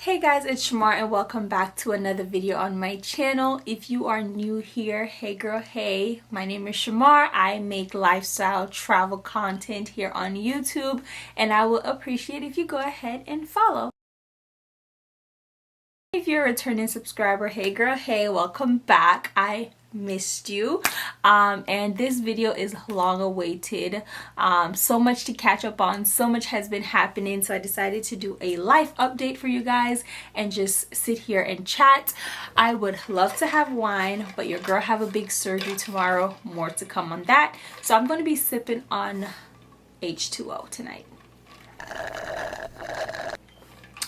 Hey guys, it's Shamar and welcome back to another video on my channel. If you are new here, hey girl, hey, my name is Shamar. I make lifestyle travel content here on YouTube and I will appreciate if you go ahead and follow. If you're a returning subscriber, hey girl, hey, welcome back. I missed you and this video is long awaited. So much to catch up on, so much has been happening, so I decided to do a life update for you guys and just sit here and chat. I would love to have wine, but your girl have a big surgery tomorrow. More to come on that. So I'm going to be sipping on H2O tonight.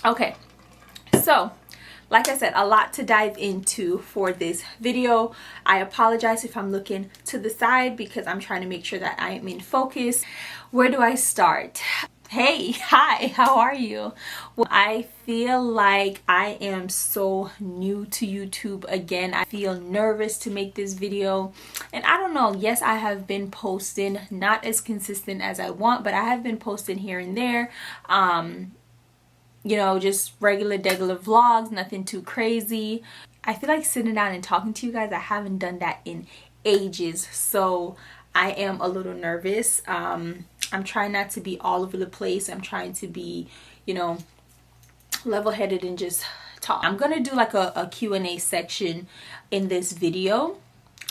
Okay, so like I said, a lot to dive into for this video. I apologize if I'm looking to the side because I'm trying to make sure that I am in focus. Where do I start? Hey, hi, how are you? Well, I feel like I am so new to YouTube again. I feel nervous to make this video. And I don't know, yes, I have been posting, not as consistent as I want, but I have been posting here and there. You know, just regular vlogs, nothing too crazy. I feel like sitting down and talking to you guys, I haven't done that in ages, so I am a little nervous. I'm trying not to be all over the place. I'm trying to be, you know, level-headed and just talk. I'm gonna do like a Q&A section in this video.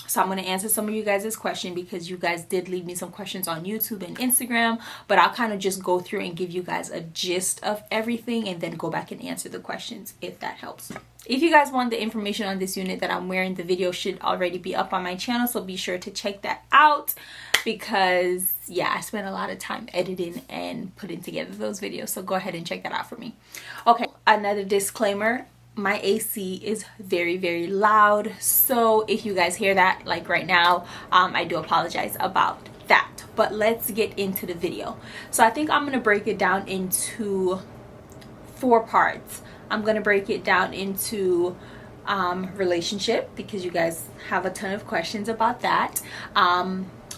So I'm going to answer some of you guys' questions because you guys did leave me some questions on YouTube and Instagram, but I'll kind of just go through and give you guys a gist of everything and then go back and answer the questions if that helps. If you guys want the information on this unit that I'm wearing, the video should already be up on my channel, so be sure to check that out because yeah, I spent a lot of time editing and putting together those videos, so go ahead and check that out for me. Okay, another disclaimer. My AC is very loud, so if you guys hear that like right now, I do apologize about that. But let's get into the video. So I think I'm going to break it down into 4 parts. I'm going to break it down into relationship because you guys have a ton of questions about that,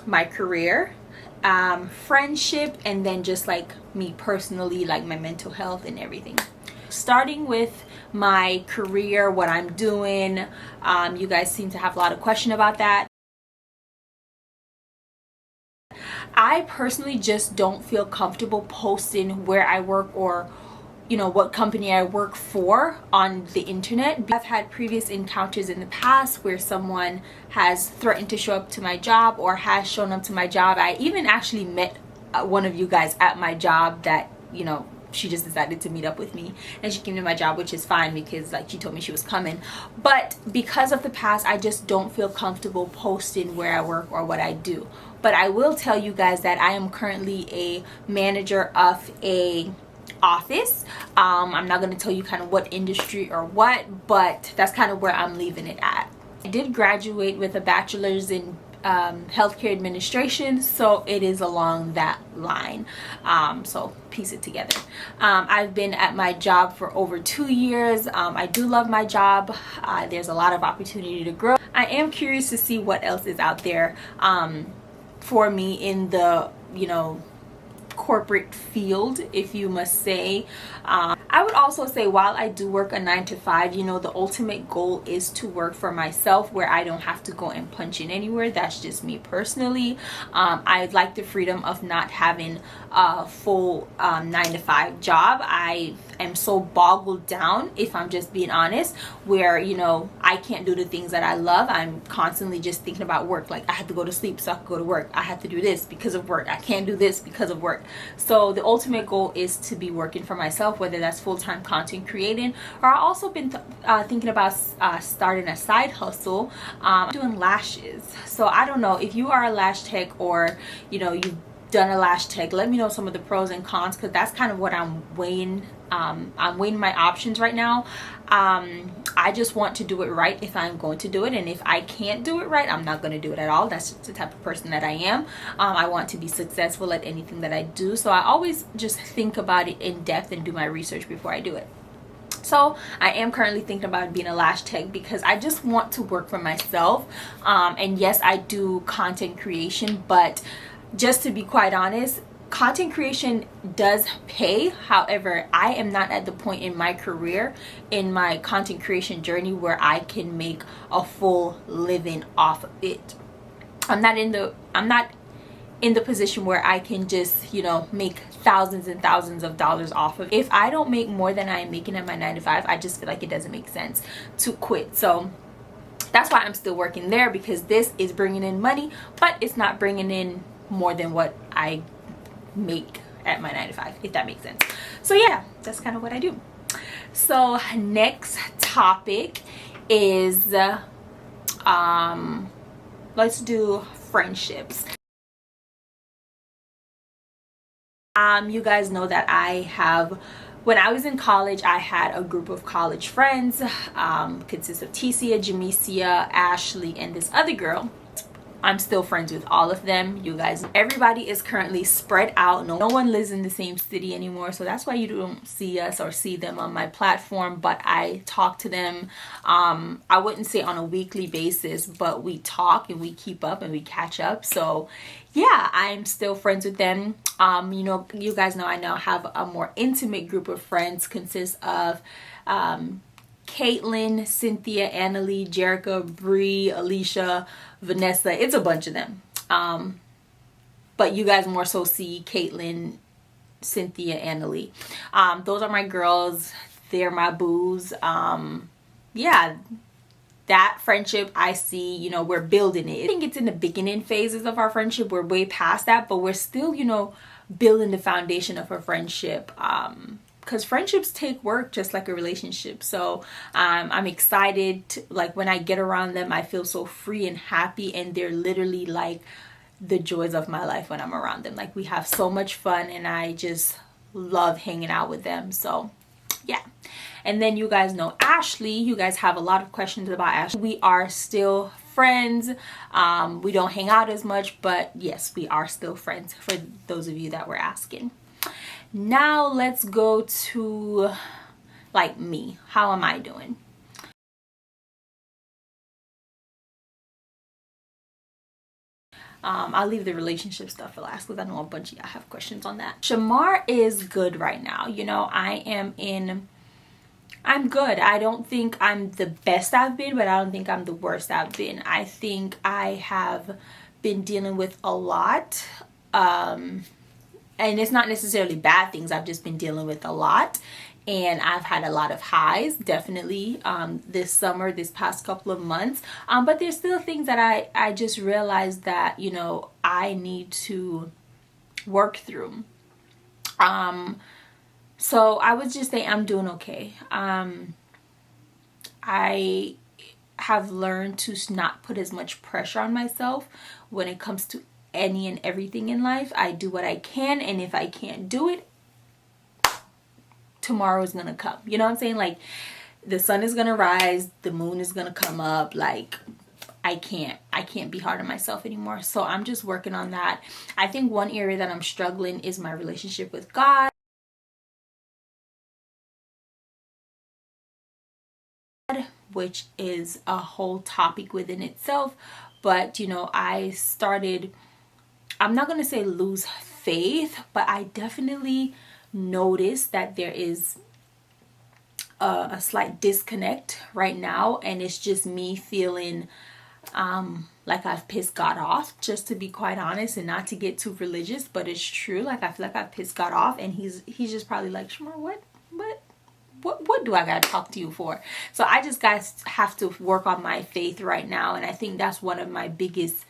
my career, friendship, and then just like me personally, like my mental health and everything. Starting with my career, what I'm doing, you guys seem to have a lot of question about that. I personally just don't feel comfortable posting where I work or, you know, what company I work for on the internet. I've had previous encounters in the past where someone has threatened to show up to my job or has shown up to my job. I even actually met one of you guys at my job that, you know, she just decided to meet up with me and she came to my job, which is fine because like she told me she was coming. But because of the past, I just don't feel comfortable posting where I work or what I do. But I will tell you guys that I am currently a manager of a office. I'm not going to tell you kind of what industry or what, but that's kind of where I'm leaving it at. I did graduate with a bachelor's in healthcare administration, so it is along that line. So piece it together. I've been at my job for over 2 years. I do love my job. There's a lot of opportunity to grow. I am curious to see what else is out there for me in the, you know, corporate field, if you must say. I would also say while I do work a 9 to 5, you know, the ultimate goal is to work for myself where I don't have to go and punch in anywhere. That's just me personally. I like the freedom of not having a full 9 to 5 job. I am so boggled down, if I'm just being honest, where, you know, I can't do the things that I love. I'm constantly just thinking about work. Like I have to go to sleep so I can go to work. I have to do this because of work. I can't do this because of work. So the ultimate goal is to be working for myself, whether that's full-time content creating, or I've also been thinking about starting a side hustle, doing lashes. So I don't know if you are a lash tech or, you know, you've done a lash tech, let me know some of the pros and cons because that's kind of what I'm weighing. I'm weighing my options right now. I just want to do it right if I'm going to do it, and if I can't do it right, I'm not going to do it at all. That's just the type of person that I am. I want to be successful at anything that I do, so I always just think about it in depth and do my research before I do it. So I am currently thinking about being a lash tech because I just want to work for myself, and yes, I do content creation, but just to be quite honest, content creation does pay. However, I am not at the point in my career, in my content creation journey, where I can make a full living off of it. I'm not in the position where I can just, you know, make thousands and thousands of dollars off of it. If I don't make more than I am making at my 9 to 5, I just feel like it doesn't make sense to quit. So that's why I'm still working there, because this is bringing in money, but it's not bringing in more than what I make at my 9 to 5, if that makes sense. So yeah, that's kind of what I do. So next topic is let's do friendships. You guys know that when I was in college, I had a group of college friends, consists of Ticia, Jamesia, Ashley, and this other girl. I'm still friends with all of them. You guys, everybody is currently spread out. No one lives in the same city anymore, so that's why you don't see us or see them on my platform, but I talk to them. I wouldn't say on a weekly basis, but we talk and we keep up and we catch up. So yeah, I'm still friends with them. You know, you guys know I now have a more intimate group of friends, consists of Caitlin, Cynthia, Annalie, Jerica, Bree, Alicia, Vanessa. It's a bunch of them. But you guys more so see Caitlin, Cynthia, Annalie. Those are my girls. They're my boos. Yeah, that friendship, I see, you know, we're building it. I think it's in the beginning phases of our friendship. We're way past that, but we're still, you know, building the foundation of our friendship. Because friendships take work just like a relationship. So I'm excited to, like, when I get around them, I feel so free and happy, and they're literally like the joys of my life when I'm around them. Like, we have so much fun, and I just love hanging out with them. So yeah. And then you guys know Ashley. You guys have a lot of questions about Ashley. We are still friends. We don't hang out as much, but yes, we are still friends, for those of you that were asking. Now let's go to like me. How am I doing? I'll leave the relationship stuff for last, because I know a bunch of y'all have questions on that. Shamar is good right now. You know, I'm good. I don't think I'm the best I've been, but I don't think I'm the worst I've been. I think I have been dealing with a lot. And it's not necessarily bad things. I've just been dealing with a lot, and I've had a lot of highs, definitely, this summer, this past couple of months. But there's still things that I just realized that, you know, I need to work through. So I would just say I'm doing okay. I have learned to not put as much pressure on myself when it comes to any and everything in life. I do what I can, and if I can't do it, tomorrow is gonna come. You know what I'm saying? Like, the sun is gonna rise, the moon is gonna come up. Like, I can't be hard on myself anymore. So I'm just working on that. I think one area that I'm struggling is my relationship with God, which is a whole topic within itself. But you know, I'm not going to say lose faith, but I definitely noticed that there is a slight disconnect right now, and it's just me feeling like I've pissed God off, just to be quite honest, and not to get too religious, but it's true. Like, I feel like I've pissed God off, and he's just probably like, Shamar, what do I gotta talk to you for? So I just have to work on my faith right now, and I think that's one of my biggest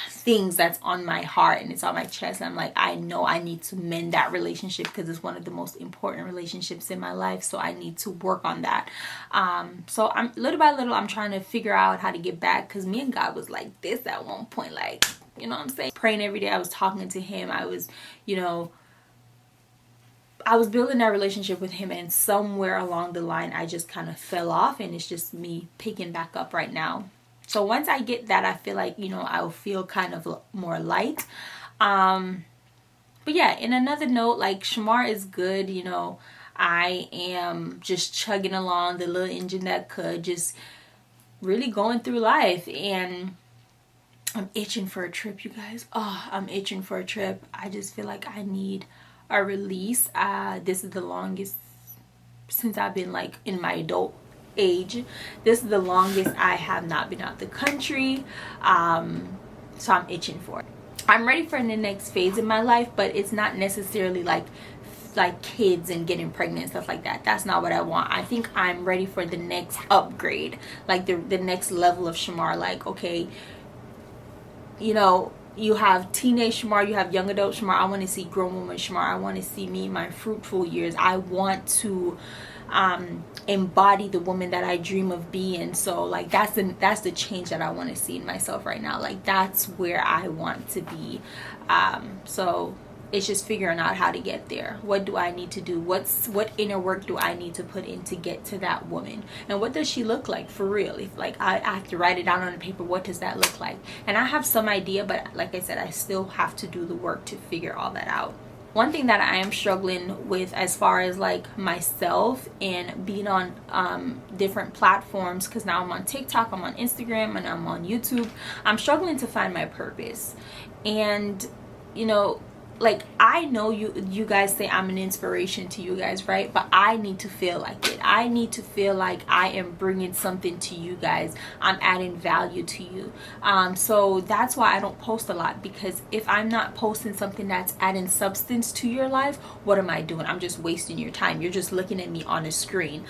things that's on my heart, and it's on my chest. I'm like, I know I need to mend that relationship, because it's one of the most important relationships in my life. So I need to work on that. So I'm little by little, I'm trying to figure out how to get back, because me and God was like this at one point, like, you know what I'm saying, praying every day. I was talking to him. I was, you know, I was building that relationship with him, and somewhere along the line I just kind of fell off, and it's just me picking back up right now. So once I get that, I feel like, you know, I'll feel kind of more light. But yeah, in another note, like, Shamar is good. You know, I am just chugging along, the little engine that could, just really going through life. And I'm itching for a trip, you guys. Oh, I'm itching for a trip. I just feel like I need a release. This is the longest since I've been like in my adult age. This is the longest I have not been out the country. So I'm itching for it. I'm ready for the next phase in my life, but it's not necessarily like kids and getting pregnant and stuff like that. That's not what I want. I think I'm ready for the next upgrade, like the next level of Shamar. Like, okay, you know, you have teenage Shamar, you have young adult Shamar. I want to see grown woman Shamar. I want to see me in my fruitful years. I want to embody the woman that I dream of being. So like that's the change that I want to see in myself right now. Like that's where I want to be. So it's just figuring out how to get there. What do I need to do? What inner work do I need to put in to get to that woman? And what does she look like for real? If like I have to write it down on the paper, what does that look like? And I have some idea, but like I said, I still have to do the work to figure all that out. One thing that I am struggling with as far as like myself and being on different platforms, because now I'm on TikTok, I'm on Instagram, and I'm on YouTube. I'm struggling to find my purpose. And you know, like I know you guys say I'm an inspiration to you guys, right? But I need to feel like it. I need to feel like I am bringing something to you guys. I'm adding value to you. So that's why I don't post a lot, because if I'm not posting something that's adding substance to your life, what am I doing? I'm just wasting your time. You're just looking at me on a screen.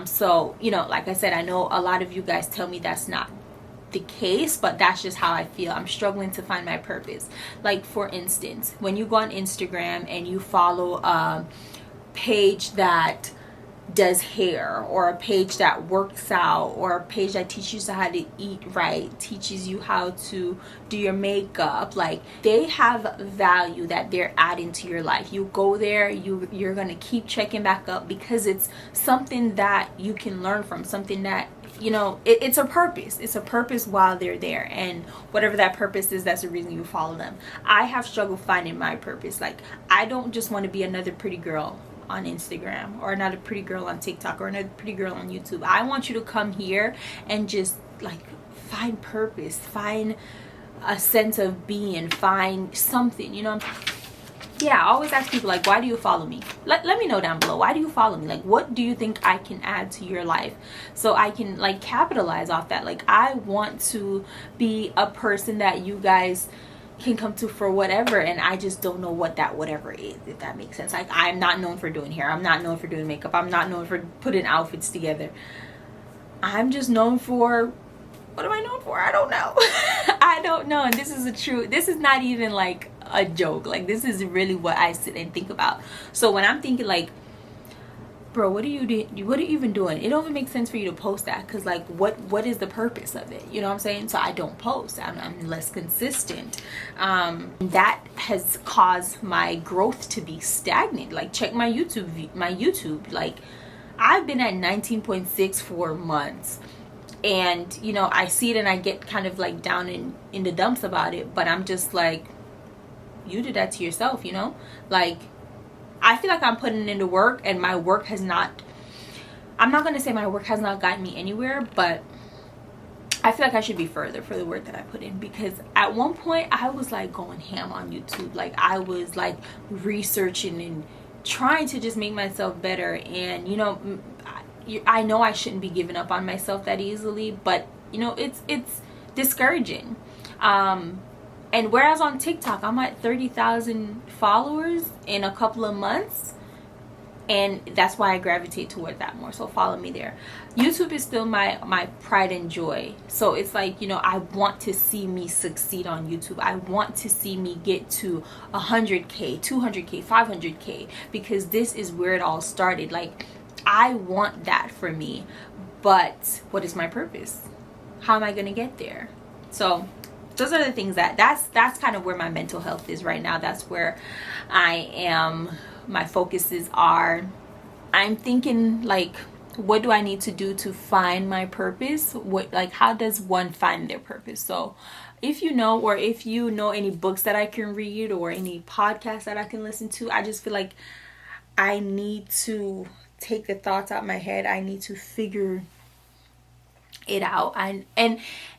So you know, like I said, I know a lot of you guys tell me that's not the case, but that's just how I feel. I'm struggling to find my purpose. Like for instance, when you go on Instagram and you follow a page that does hair, or a page that works out, or a page that teaches you how to eat right, teaches you how to do your makeup, like they have value that they're adding to your life. You go there, you're gonna keep checking back up because it's something that you can learn from, something that, you know, it's a purpose. It's a purpose while they're there, and whatever that purpose is, that's the reason you follow them. I have struggled finding my purpose. Like I don't just want to be another pretty girl on Instagram, or another pretty girl on TikTok, or another pretty girl on YouTube. I want you to come here and just like find purpose, find a sense of being, find something, you know. Yeah, I always ask people like, why do you follow me? Let me know down below. Why do you follow me? Like, what do you think I can add to your life so I can like capitalize off that? Like, I want to be a person that you guys can come to for whatever, and I just don't know what that whatever is, if that makes sense. Like, I'm not known for doing hair. I'm not known for doing makeup. I'm not known for putting outfits together. I'm just known for, what am I known for? I don't know. I don't know. And this is not even like a joke. Like, this is really what I sit and think about. So when I'm thinking like, bro, what are you even doing? It don't even make sense for you to post that, because like what is the purpose of it? You know what I'm saying? So I don't post. I'm less consistent. That has caused my growth to be stagnant. Like, check my YouTube. Like, I've been at 19.6 for months. And you know, I see it and I get kind of like down in the dumps about it, but I'm just like, you did that to yourself, you know? Like, I feel like I'm putting in the work, and my work has not, I'm not going to say my work has not gotten me anywhere, but I feel like I should be further for the work that I put in, because at one point I was like going ham on YouTube. Like, I was like researching and trying to just make myself better. And you know, I know I shouldn't be giving up on myself that easily, but you know, it's discouraging. And whereas on TikTok I'm at 30,000 followers in a couple of months, and that's why I gravitate toward that more. So follow me there. YouTube is still my pride and joy. So it's like, you know, I want to see me succeed on YouTube. I want to see me get to 100K, 200K, 500K, because this is where it all started. Like, I want that for me, but what is my purpose? How am I going to get there? So those are the things that's kind of where my mental health is right now. That's where I am. My focuses are. I'm thinking like, what do I need to do to find my purpose? How does one find their purpose? So if you know, or if you know any books that I can read or any podcasts that I can listen to, I just feel like I need to take the thoughts out of my head. I need to figure it out. And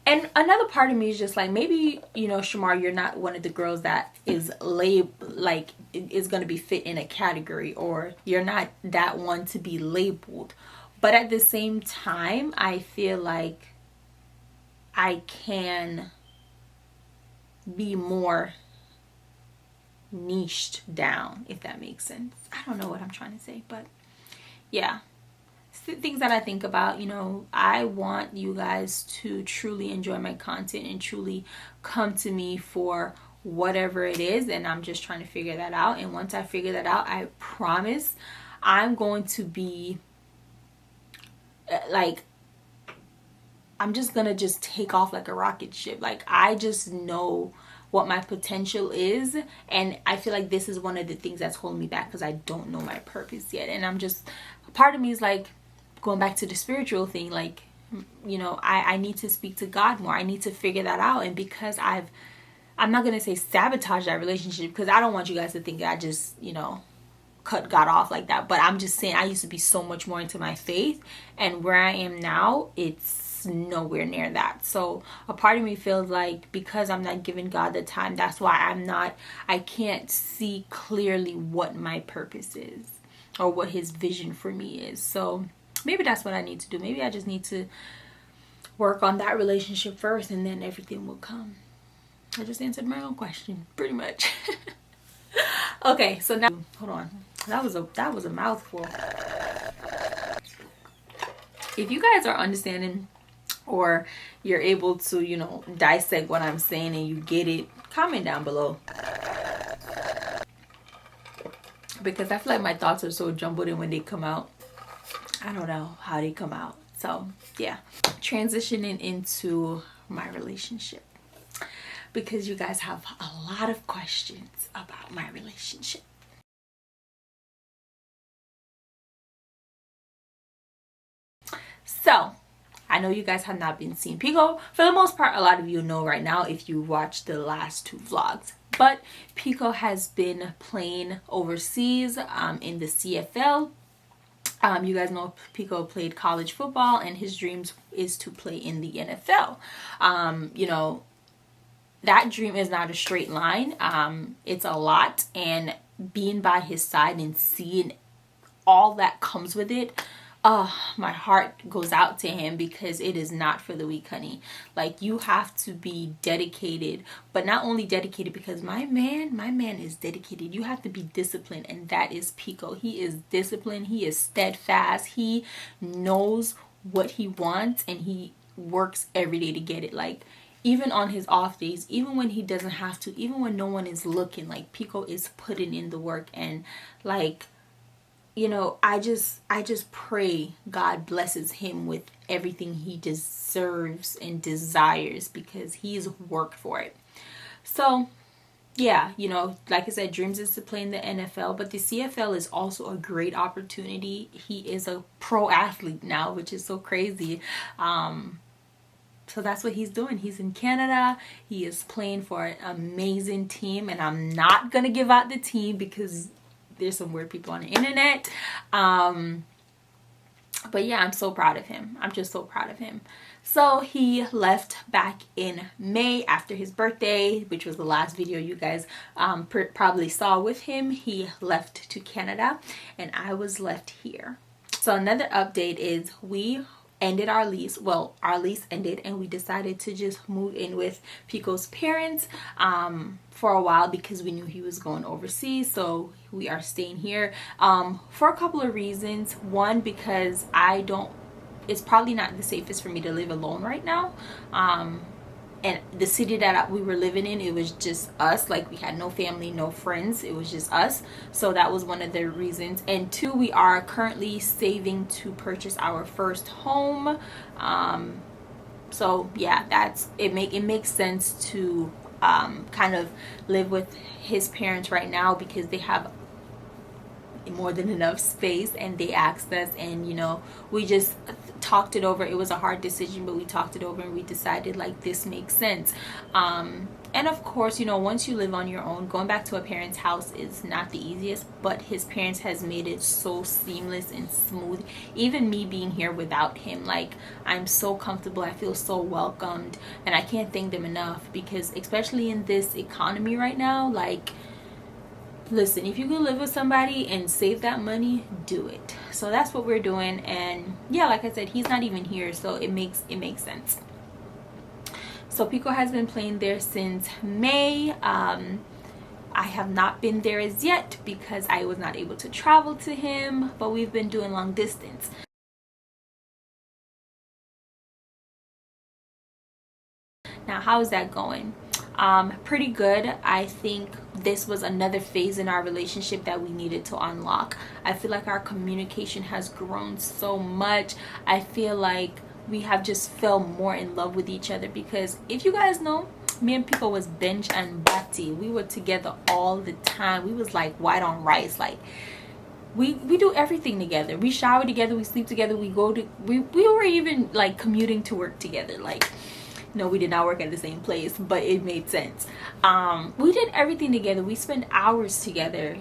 another part of me is just like, maybe, you know, Shamar, you're not one of the girls that is like is going to be fit in a category, or you're not that one to be labeled. But at the same time, I feel like I can be more niched down, if that makes sense. I don't know what I'm trying to say, but yeah, things that I think about. You know, I want you guys to truly enjoy my content and truly come to me for whatever it is, and I'm just trying to figure that out. And once I figure that out, I promise I'm going to be like, I'm just gonna just take off like a rocket ship. Like, I just know what my potential is, and I feel like this is one of the things that's holding me back, because I don't know my purpose yet. And I'm just, part of me is like, going back to the spiritual thing, like, you know, I need to speak to God more. I need to figure that out. And because I'm not gonna say sabotage that relationship, because I don't want you guys to think I just, you know, cut God off like that. But I'm just saying, I used to be so much more into my faith, and where I am now, it's nowhere near that. So a part of me feels like, because I'm not giving God the time, that's why I can't see clearly what my purpose is, or what his vision for me is. So maybe that's what I need to do. Maybe I just need to work on that relationship first, and then everything will come. I just answered my own question pretty much. Okay, so now, hold on, that was a mouthful. If you guys are understanding, or you're able to, you know, dissect what I'm saying and you get it, comment down below, because I feel like my thoughts are so jumbled, and when they come out, I don't know how they come out. So yeah, transitioning into my relationship, because you guys have a lot of questions about my relationship. So I know you guys have not been seeing Pico. For the most part, a lot of you know right now if you watched the last 2 vlogs. But Pico has been playing overseas in the CFL. You guys know Pico played college football, and his dreams is to play in the NFL. You know, that dream is not a straight line. It's a lot, and being by his side and seeing all that comes with it, my heart goes out to him, because it is not for the weak, honey. Like, you have to be dedicated, but not only dedicated, because my man is dedicated. You have to be disciplined, and that is Pico. He is disciplined. He is steadfast. He knows what he wants, and he works every day to get it. Like, even on his off days, even when he doesn't have to, even when no one is looking, like, Pico is putting in the work. And like, you know, I just pray God blesses him with everything he deserves and desires, because he's worked for it. So yeah, you know, like I said, dreams is to play in the NFL, but the CFL is also a great opportunity. He is a pro athlete now, which is so crazy. So that's what he's doing. He's in Canada. He is playing for an amazing team, and I'm not gonna give out the team because there's some weird people on the internet. But yeah, I'm so proud of him. I'm just so proud of him. So he left back in May after his birthday, which was the last video you guys probably saw with him. He left to Canada, and I was left here. So another update is we ended our lease. Well, our lease ended, and we decided to just move in with Pico's parents for a while, because we knew he was going overseas. So we are staying here for a couple of reasons. One, because it's probably not the safest for me to live alone right now. And the city that we were living in, it was just us. Like, we had no family, no friends. It was just us. So that was one of the reasons. And 2, we are currently saving to purchase our first home. So yeah, it makes sense to kind of live with his parents right now, because they have more than enough space, and they asked us, and we just talked it over. It was a hard decision, but we talked it over and we decided like this makes sense. And of course, once you live on your own, going back to a parent's house is not the easiest, but his parents has made it so seamless and smooth. Even me being here without him, like, I'm so comfortable. I feel so welcomed, and I can't thank them enough, because especially in this economy right now, like, listen, if you can live with somebody and save that money, do it. So that's what we're doing. And yeah, like I said, he's not even here, so it makes sense. So Pico has been playing there since May. I have not been there as yet because I was not able to travel to him, but we've been doing long distance. Now, how is that going? Pretty good. I think this was another phase in our relationship that we needed to unlock. I feel like our communication has grown so much. I feel like we have just fell more in love with each other, because if you guys know, me and Pico was bench and bati. We were together all the time. We was like white on rice. Like, we do everything together. We shower together, we sleep together, we were even like commuting to work together. Like, no, we did not work at the same place, but it made sense. We did everything together. We spent hours together.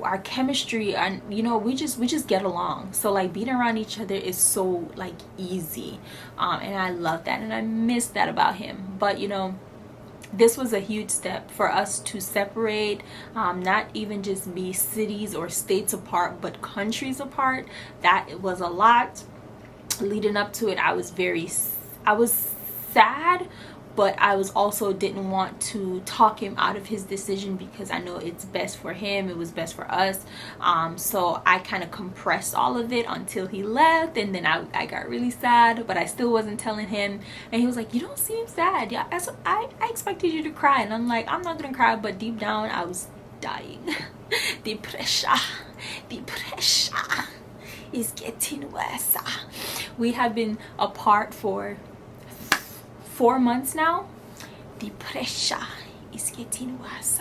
Our chemistry, and we just get along. So like, being around each other is so like easy, and I love that, and I miss that about him. But this was a huge step for us to separate, not even just be cities or states apart, but countries apart. That was a lot. Leading up to it, I was sad, but I was also didn't want to talk him out of his decision, because I know it's best for him, it was best for us. So I kind of compressed all of it until he left, and then I got really sad, but I still wasn't telling him. And he was like, "You don't seem sad." Yeah, I expected you to cry. And I'm like, I'm not gonna cry, but deep down I was dying. The pressure is getting worse. We have been apart for 4 months now. The pressure is getting worse.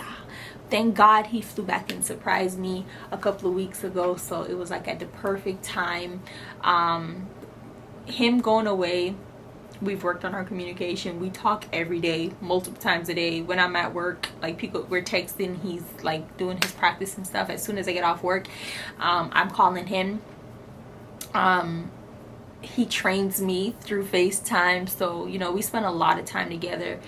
Thank God he flew back and surprised me a couple of weeks ago, so it was like at the perfect time. Him going away, we've worked on our communication. We talk every day, multiple times a day. When I'm at work, like, Pico, we're texting, he's like doing his practice and stuff. As soon as I get off work, I'm calling him. He trains me through FaceTime, so we spend a lot of time together.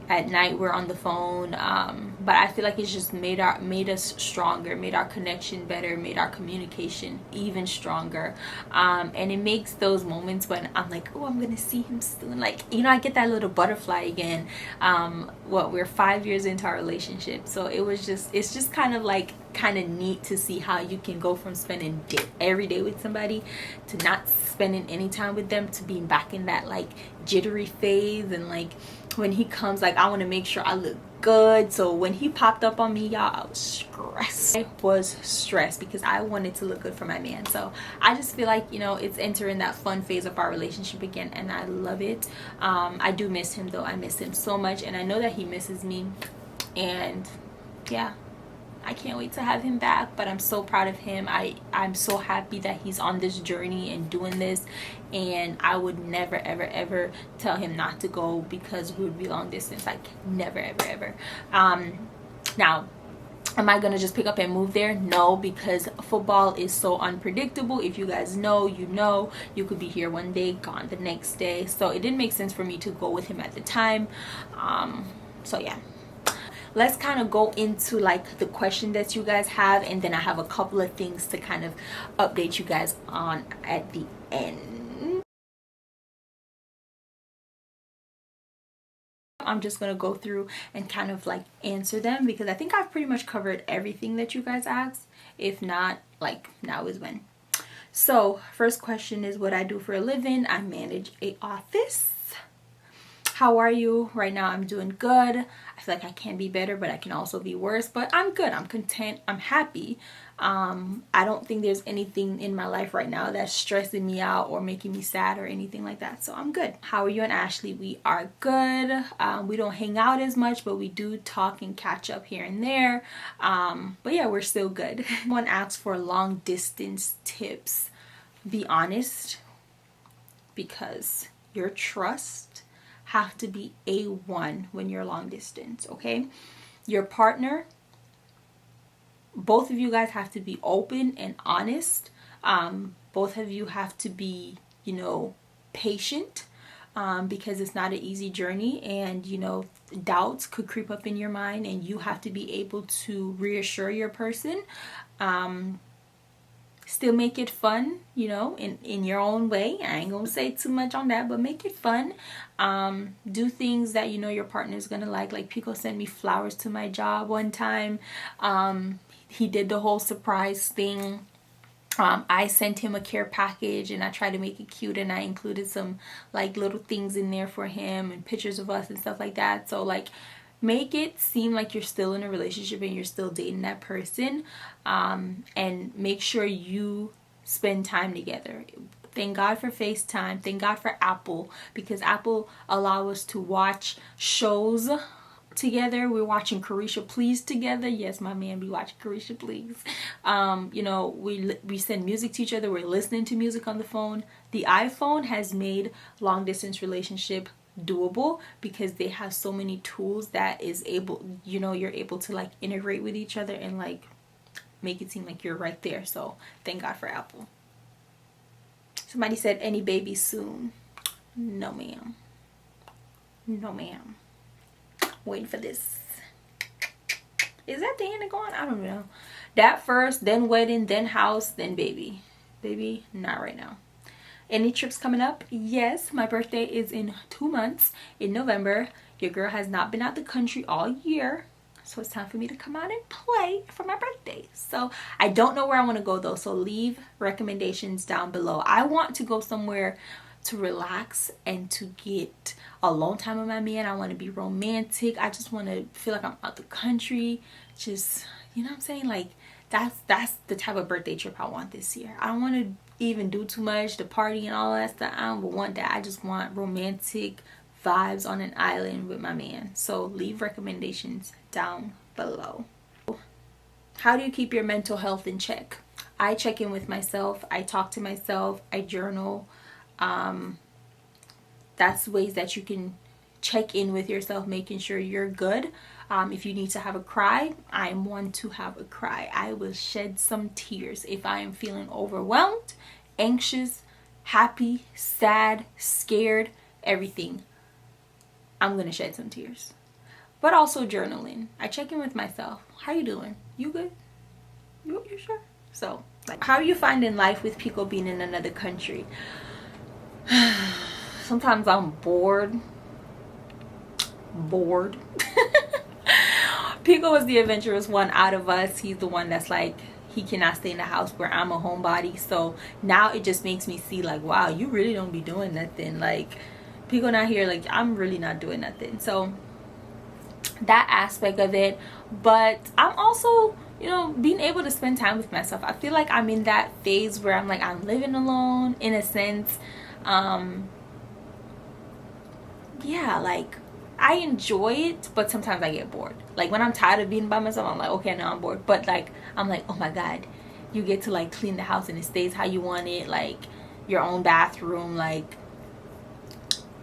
At night we're on the phone, but I feel like it's just made us stronger, made our connection better, made our communication even stronger. And it makes those moments when I'm like, oh, I'm gonna see him soon, like, I get that little butterfly again. We're 5 years into our relationship, so it's just kind of neat to see how you can go from spending every day with somebody to not spending any time with them, to being back in that like jittery phase. And like, when he comes, like, I want to make sure I look good. So when he popped up on me, y'all, I was stressed because I wanted to look good for my man. So I just feel like it's entering that fun phase of our relationship again, and I love it. I do miss him though. I miss him so much, and I know that he misses me. And yeah, I can't wait to have him back. But I'm so proud of him. I'm so happy that he's on this journey and doing this, and I would never ever tell him not to go, because we would be long distance. Like, never ever. Now, am I gonna just pick up and move there? No, because football is so unpredictable. If you guys know, you could be here one day, gone the next day. So it didn't make sense for me to go with him at the time. So yeah, let's kind of go into like the question that you guys have, and then I have a couple of things to kind of update you guys on at the end. I'm just gonna go through and kind of like answer them, because I think I've pretty much covered everything that you guys asked. If not, like, now is when. So first question is what I do for a living. I manage a office. How are you? Right now I'm doing good. I feel like I can be better, but I can also be worse, but I'm good. I'm content. I'm happy. I don't think there's anything in my life right now that's stressing me out or making me sad or anything like that. So I'm good. How are you and Ashley? We are good. We don't hang out as much, but we do talk and catch up here and there. But yeah, we're still good. Someone asked for long distance tips. Be honest, because your trust have to be A1 when you're long distance, okay? Your partner, both of you guys have to be open and honest. Both of you have to be, you know, patient, because it's not an easy journey, and, you know, doubts could creep up in your mind, and you have to be able to reassure your person. Still make it fun, you know, in your own way. I ain't gonna say too much on that, but make it fun. Do things that you know your partner is gonna like. Like Pico sent me flowers to my job one time. He did the whole surprise thing. I sent him a care package, and I tried to make it cute, and I included some like little things in there for him and pictures of us and stuff like that. So like, make it seem like you're still in a relationship and you're still dating that person, and make sure you spend time together. Thank God for FaceTime. Thank God for Apple, because Apple allow us to watch shows together. We're watching Carisha Please together. Yes, my man be watching Carisha Please. You know, we send music to each other. We're listening to music on the phone. The iPhone has made long distance relationship doable, because they have so many tools that is able, you know, you're able to like integrate with each other and like make it seem like you're right there. So thank God for Apple. Somebody said, any babies soon? No ma'am. No ma'am. Waiting for this. Is that the end of going? I don't know. That first, then wedding, then house, then baby. Baby, not right now. Any trips coming up? Yes, my birthday is in 2 months, in November. Your girl has not been out the country all year, so it's time for me to come out and play for my birthday. So I don't know where I want to go though, so leave recommendations down below. I want to go somewhere to relax and to get alone time with my man. I want to be romantic. I just want to feel like I'm out the country. Just, you know what I'm saying? Like, that's the type of birthday trip I want this year. I don't want to even do too much, the party and all that stuff. I don't want that. I just want romantic vibes on an island with my man. So leave recommendations down below. How do you keep your mental health in check? I check in with myself. I talk to myself. I journal. That's ways that you can check in with yourself, making sure you're good. If you need to have a cry, I'm one to have a cry. I will shed some tears if I am feeling overwhelmed, anxious, happy, sad, scared, everything. I'm gonna shed some tears. But also journaling. I check in with myself. How you doing? You good? You sure? So, like, how are you finding life with Pico being in another country? Sometimes I'm bored. Pico was the adventurous one out of us. He's the one that's like, he cannot stay in the house, where I'm a homebody. So now it just makes me see like, wow, you really don't be doing nothing. Like, Pico not here, like I'm really not doing nothing. So that aspect of it. But I'm also, you know, being able to spend time with myself. I feel like I'm in that phase where I'm like, I'm living alone in a sense. Yeah, like I enjoy it, but sometimes I get bored. Like when I'm tired of being by myself, I'm like, okay, now I'm bored. But like, I'm like, oh my God, you get to like clean the house and it stays how you want it. Like your own bathroom, like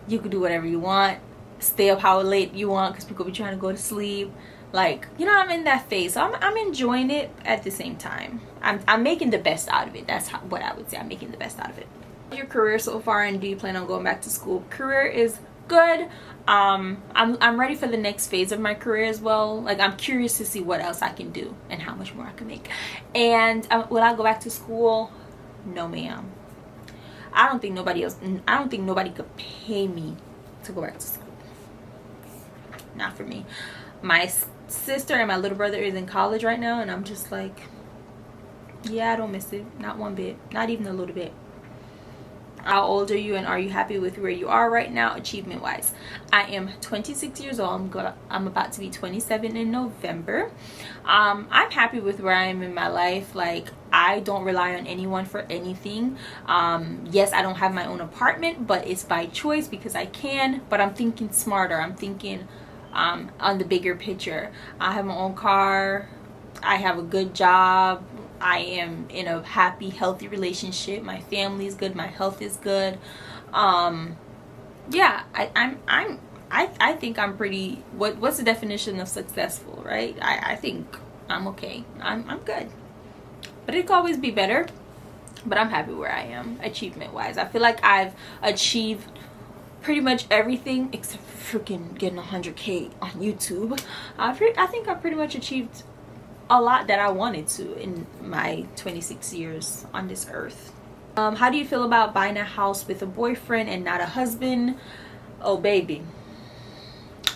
you could do whatever you want. Stay up how late you want, because people be trying to go to sleep. Like, you know, I'm in that phase. So I'm enjoying it at the same time. I'm making the best out of it. That's what I would say. I'm making the best out of it. Your career so far, and do you plan on going back to school? Career is good. I'm ready for the next phase of my career as well. Like, I'm curious to see what else I can do and how much more I can make. And will I go back to school? No ma'am. I don't think nobody could pay me to go back to school. Not for me. My sister and my little brother is in college right now, and I'm just like, yeah, I don't miss it. Not one bit. Not even a little bit. How old are you and are you happy with where you are right now achievement wise? I am 26 years old. I'm about to be 27 in November. I'm happy with where I am in my life. Like, I don't rely on anyone for anything. Yes, I don't have my own apartment, but it's by choice because I can. But I'm thinking smarter. I'm thinking on the bigger picture. I have my own car. I have a good job. I am in a happy, healthy relationship. My family is good. My health is good. Yeah, I think I'm pretty. What's the definition of successful, right? I think I'm okay. I'm good. But it could always be better. But I'm happy where I am, achievement wise. I feel like I've achieved pretty much everything except for freaking getting 100K on YouTube. I think I pretty much achieved a lot that I wanted to in my 26 years on this earth. How do you feel about buying a house with a boyfriend and not a husband? Oh baby,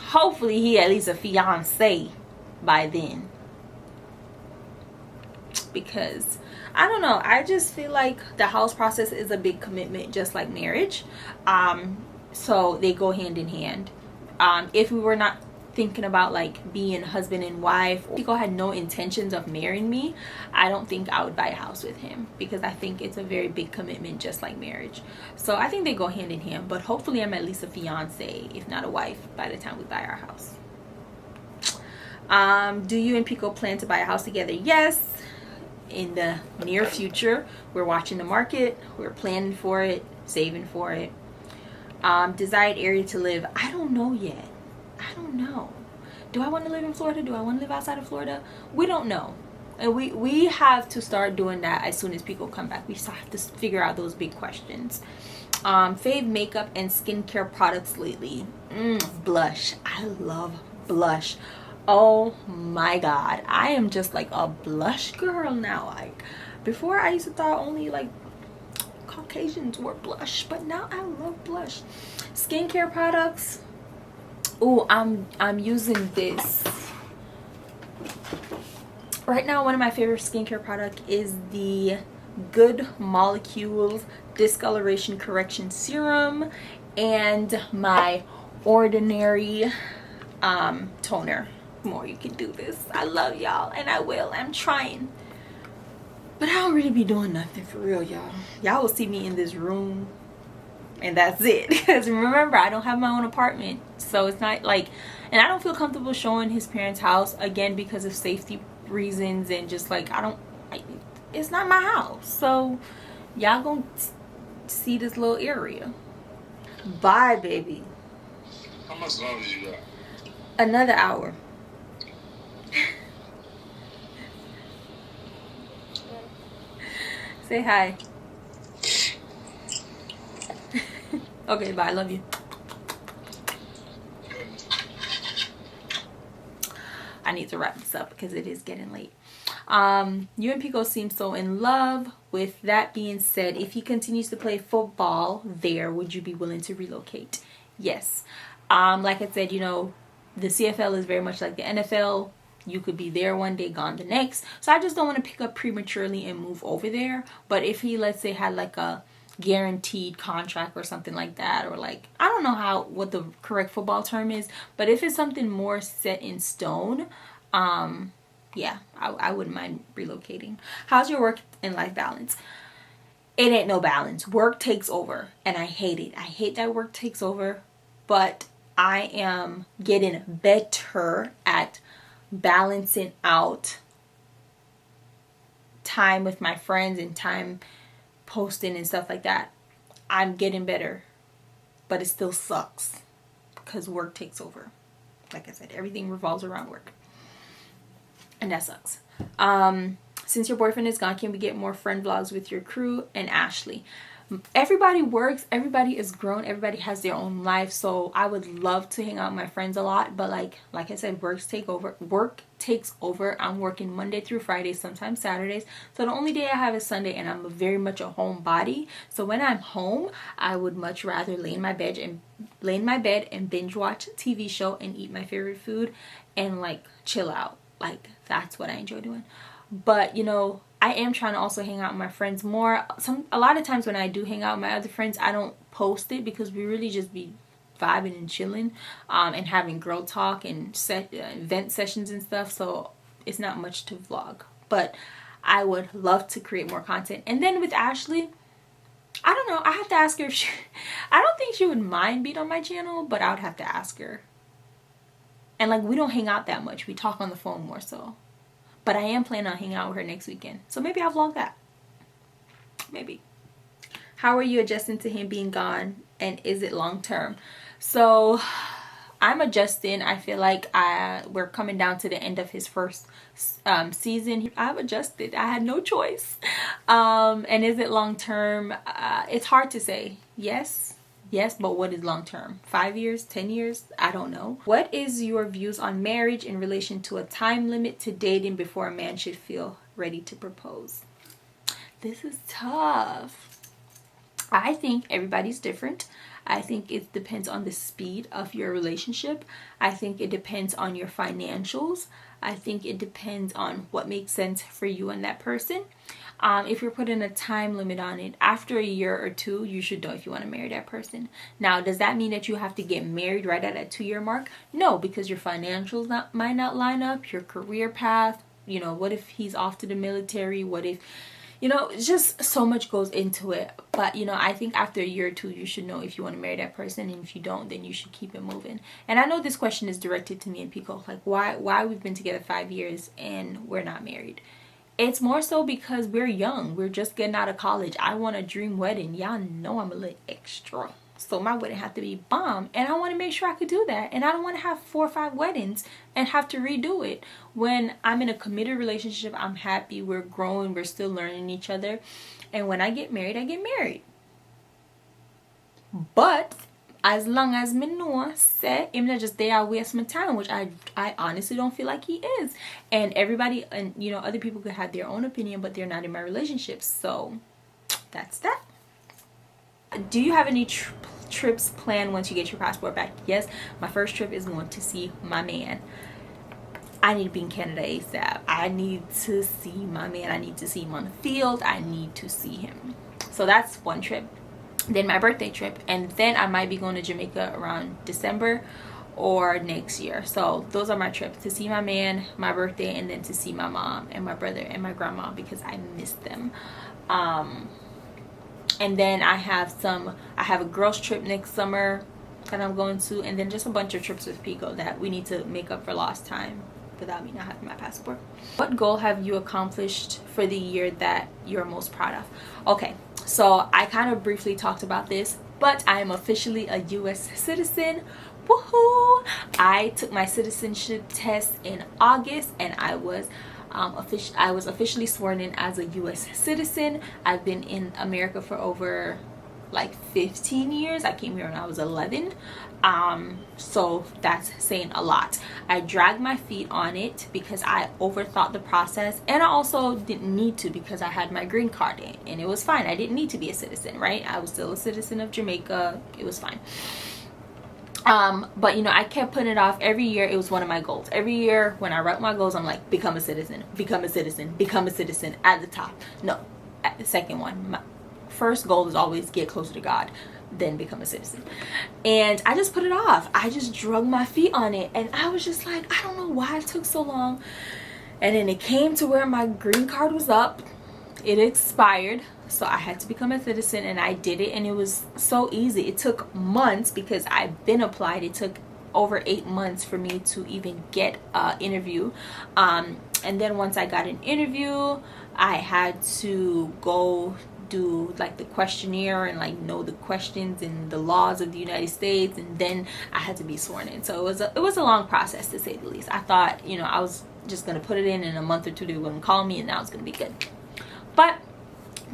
hopefully he at least a fiance by then, because I don't know, I just feel like the house process is a big commitment, just like marriage. So they go hand in hand. If we were not thinking about like being husband and wife, or Pico had no intentions of marrying me, I don't think I would buy a house with him, because I think it's a very big commitment, just like marriage. So I think they go hand in hand, but hopefully I'm at least a fiance, if not a wife, by the time we buy our house. Do you and Pico plan to buy a house together? Yes, in the near future. We're watching the market, we're planning for it, saving for it. Desired area to live, I don't know yet. I don't know. Do I want to live in Florida? Do I want to live outside of Florida? We don't know. And we have to start doing that as soon as people come back. We have to figure out those big questions. Fave makeup and skincare products lately. Blush. I love blush. Oh my god. I am just like a blush girl now. Like, before I used to thought only like Caucasians wore blush, but now I love blush. Skincare products. Oh, I'm using this right now. One of my favorite skincare product is the Good Molecules Discoloration Correction Serum and my Ordinary toner. More, you can do this. I love y'all, and I will. I'm trying, but I don't really be doing nothing for real, y'all. Y'all will see me in this room and that's it, because remember, I don't have my own apartment, so it's not like, and I don't feel comfortable showing his parents' house again because of safety reasons, and just like it's not my house, so y'all gonna see this little area. Bye baby. How much longer you got? Another hour. Say hi. Okay, bye. I love you. I need to wrap this up because it is getting late. You and Pico seem so in love. With that being said, if he continues to play football there, would you be willing to relocate? Yes. Like I said, you know, the CFL is very much like the NFL. You could be there one day, gone the next. So I just don't want to pick up prematurely and move over there. But if he, let's say, had like a guaranteed contract or something like that, or like, I don't know what the correct football term is, but if it's something more set in stone, yeah, I wouldn't mind relocating. How's your work and life balance? It ain't no balance. Work takes over, and I hate it. I hate that work takes over, but I am getting better at balancing out time with my friends and time posting and stuff like that. I'm getting better, but it still sucks because work takes over. Like I said, everything revolves around work, and that sucks. Since your boyfriend is gone, can we get more friend vlogs with your crew and Ashley? Everybody works, everybody is grown, everybody has their own life, so I would love to hang out with my friends a lot, but like I said, work takes over. I'm working Monday through Friday, sometimes Saturdays, so the only day I have is Sunday, and I'm very much a homebody. So when I'm home, I would much rather lay in my bed and binge watch a TV show and eat my favorite food and like chill out. Like, that's what I enjoy doing. But you know, I am trying to also hang out with my friends more. A lot of times when I do hang out with my other friends, I don't post it because we really just be vibing and chilling, and having girl talk and event sessions and stuff. So it's not much to vlog, but I would love to create more content. And then with Ashley, I don't know. I have to ask her if she, I don't think she would mind being on my channel, but I would have to ask her. And like, we don't hang out that much. We talk on the phone more so. But I am planning on hanging out with her next weekend. So maybe I'll vlog that. Maybe. How are you adjusting to him being gone? And is it long term? So I'm adjusting. I feel like we're coming down to the end of his first season. I've adjusted. I had no choice. And is it long term? It's hard to say. Yes, but what is long term? 5 years, 10 years? I don't know. What is your views on marriage in relation to a time limit to dating before a man should feel ready to propose? This is tough. I think everybody's different. I think it depends on the speed of your relationship. I think it depends on your financials. I think it depends on what makes sense for you and that person. If you're putting a time limit on it, after a year or two, you should know if you want to marry that person. Now, does that mean that you have to get married right at that 2-year mark? No, because your financials might not line up, your career path. You know, what if he's off to the military? What if... You know, just so much goes into it. But, you know, I think after a year or two, you should know if you want to marry that person. And if you don't, then you should keep it moving. And I know this question is directed to me and Pico. Like, why we've been together 5 years and we're not married? It's more so because we're young. We're just getting out of college. I want a dream wedding. Y'all know I'm a little extra. So my wedding had to be bomb. And I want to make sure I could do that. And I don't want to have 4 or 5 weddings and have to redo it. When I'm in a committed relationship, I'm happy. We're growing. We're still learning each other. And when I get married, I get married. But as long as me know, say, I'm not just there, I waste my time, which I honestly don't feel like he is. And everybody, and you know, other people could have their own opinion, but they're not in my relationship. So that's that. Do you have any trips planned once you get your passport back? Yes, my first trip is going to see my man. I need to be in Canada ASAP. I need to see my man. I need to see him on the field. I need to see him. So that's one trip. Then my birthday trip, and then I might be going to Jamaica around December or next year. So those are my trips: to see my man, my birthday, and then to see my mom and my brother and my grandma because I miss them. And then I have a girls trip next summer that I'm going to, and then just a bunch of trips with Pico that we need to make up for lost time without me not having my passport. What goal have you accomplished for the year that you're most proud of? Okay, so I kind of briefly talked about this, but I am officially a US citizen. Woohoo! I took my citizenship test in August, and I was officially sworn in as a US citizen. I've been in America for over like 15 years. I came here when I was 11. So that's saying a lot. I dragged my feet on it because I overthought the process, and I also didn't need to because I had my green card in, and it was fine. I didn't need to be a citizen, right? I was still a citizen of Jamaica. It was fine. But you know, I kept putting it off. Every year it was one of my goals. Every year when I write my goals, I'm like, become a citizen, become a citizen, become a citizen at the top. No, at the second one. My first goal is always get closer to God, then become a citizen. And I just put it off. I just drug my feet on it, and I was just like, I don't know why it took so long. And then it came to where my green card was up. It expired, so I had to become a citizen, and I did it, and it was so easy. It took months because I've been applied. It took over 8 months for me to even get an interview, and then once I got an interview, I had to go do like the questionnaire and like know the questions and the laws of the United States, and then I had to be sworn in. So it was a long process, to say the least. I thought, you know, I was just gonna put it in a month or two, they wouldn't call me, and now it's gonna be good. But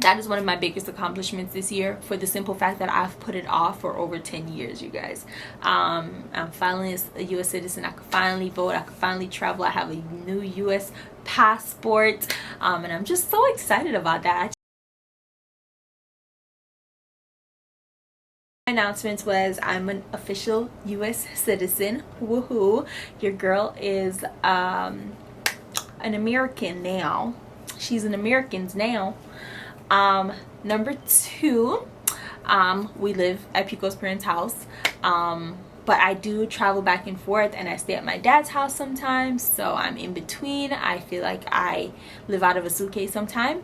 that is one of my biggest accomplishments this year, for the simple fact that I've put it off for over 10 years, you guys. I'm finally a US citizen. I can finally vote. I can finally travel. I have a new US passport, and I'm just so excited about that. My announcements was I'm an official US citizen. Woohoo! Your girl is an American now. she's an American's now. Number 2, we live at Pico's parents' house, but I do travel back and forth, and I stay at my dad's house sometimes, so I'm in between. I feel like I live out of a suitcase sometimes.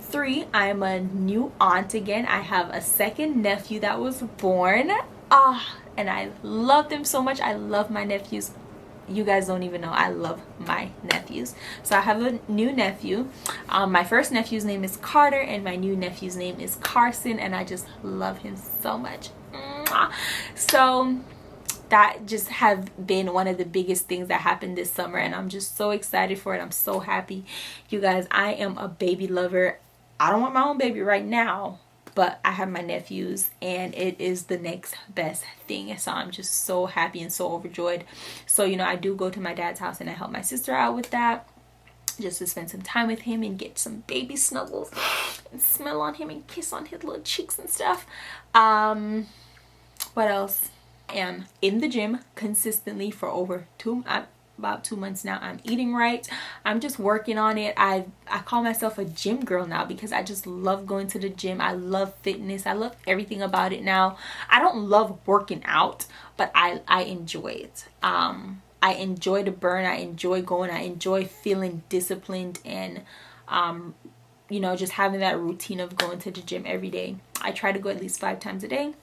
3, I'm a new aunt again. I have a second nephew that was born, and I love them so much. I love my nephews. You guys don't even know, I love my nephews. So I have a new nephew. My first nephew's name is Carter, and my new nephew's name is Carson, and I just love him so much. So that just have been one of the biggest things that happened this summer, and I'm just so excited for it. I'm so happy. You guys, I am a baby lover. I don't want my own baby right now, but I have my nephews, and it is the next best thing. So I'm just so happy and so overjoyed. So, you know, I do go to my dad's house and I help my sister out with that, just to spend some time with him and get some baby snuggles and smell on him and kiss on his little cheeks and stuff. What else? I am in the gym consistently for over about 2 months now. I'm eating right. I'm just working on it. I call myself a gym girl now because I just love going to the gym. I love fitness. I love everything about it now. I don't love working out, but I enjoy it. I enjoy the burn. I enjoy going. I enjoy feeling disciplined and you know, just having that routine of going to the gym every day. I try to go at least 5 times a day.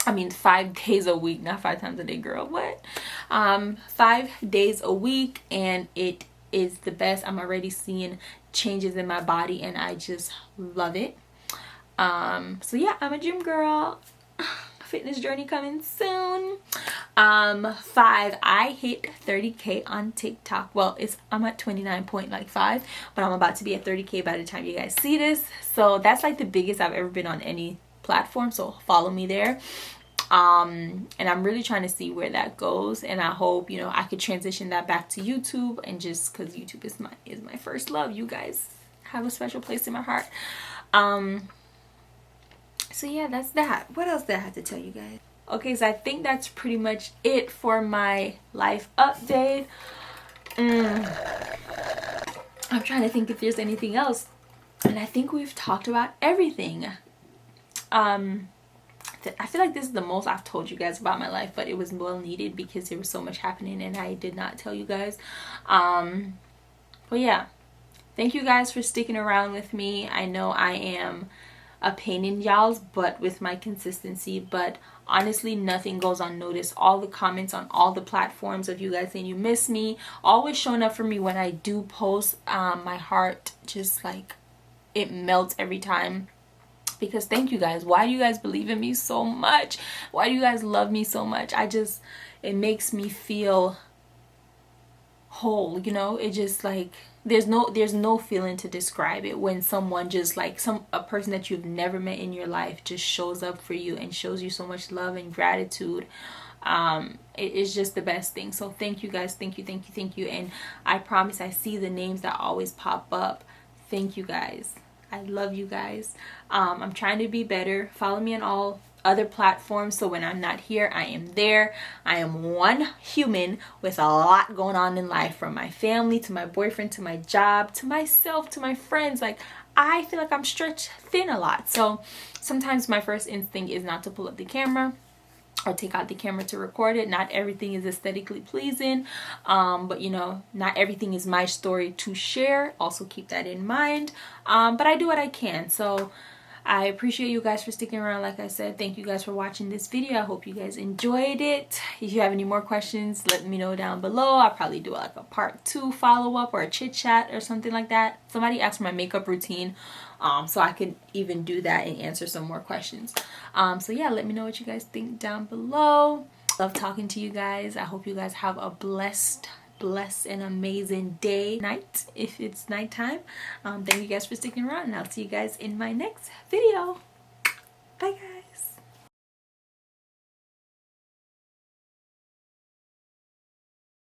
I mean 5 days a week, not 5 times a day, girl. What? 5 days a week, and it is the best. I'm already seeing changes in my body, and I just love it. So yeah, I'm a gym girl. Fitness journey coming soon. 5, I hit 30K on TikTok. Well, I'm at 29.5, but I'm about to be at 30K by the time you guys see this. So that's like the biggest I've ever been on any platform, so follow me there. And I'm really trying to see where that goes, and I hope, you know, I could transition that back to YouTube, and just because YouTube is my first love. You guys have a special place in my heart. So yeah, that's that. What else did I have to tell you guys? Okay, so I think that's pretty much it for my life update. I'm trying to think if there's anything else, and I think we've talked about everything. I feel like this is the most I've told you guys about my life, but it was well needed because there was so much happening and I did not tell you guys. But yeah, thank you guys for sticking around with me. I know I am a pain in y'all's butt with my consistency, but honestly, nothing goes unnoticed. All the comments on all the platforms of you guys saying you miss me, always showing up for me when I do post, my heart just like, it melts every time. Because thank you guys. Why do you guys believe in me so much? Why do you guys love me so much? It makes me feel whole, you know? It just like, there's no feeling to describe it when someone just like a person that you've never met in your life just shows up for you and shows you so much love and gratitude. It is just the best thing. So thank you guys. Thank you. And I promise I see the names that always pop up. Thank you guys. I love you guys. I'm trying to be better. Follow me on all other platforms, so when I'm not here, I am there. I am one human with a lot going on in life, from my family to my boyfriend to my job to myself to my friends. Like, I feel like I'm stretched thin a lot. So sometimes my first instinct is not to pull up the camera or take out the camera to record it. Not everything is aesthetically pleasing, but you know, not everything is my story to share. Also keep that in mind. But I do what I can. So I appreciate you guys for sticking around. Like I said, thank you guys for watching this video. I hope you guys enjoyed it. If you have any more questions, let me know down below. I'll probably do like a part 2 follow-up or a chit chat or something like that. Somebody asked for my makeup routine, so I could even do that and answer some more questions. So yeah, let me know what you guys think down below. Love talking to you guys. I hope you guys have a blessed and amazing night if it's nighttime. Thank you guys for sticking around, and I'll see you guys in my next video. Bye guys.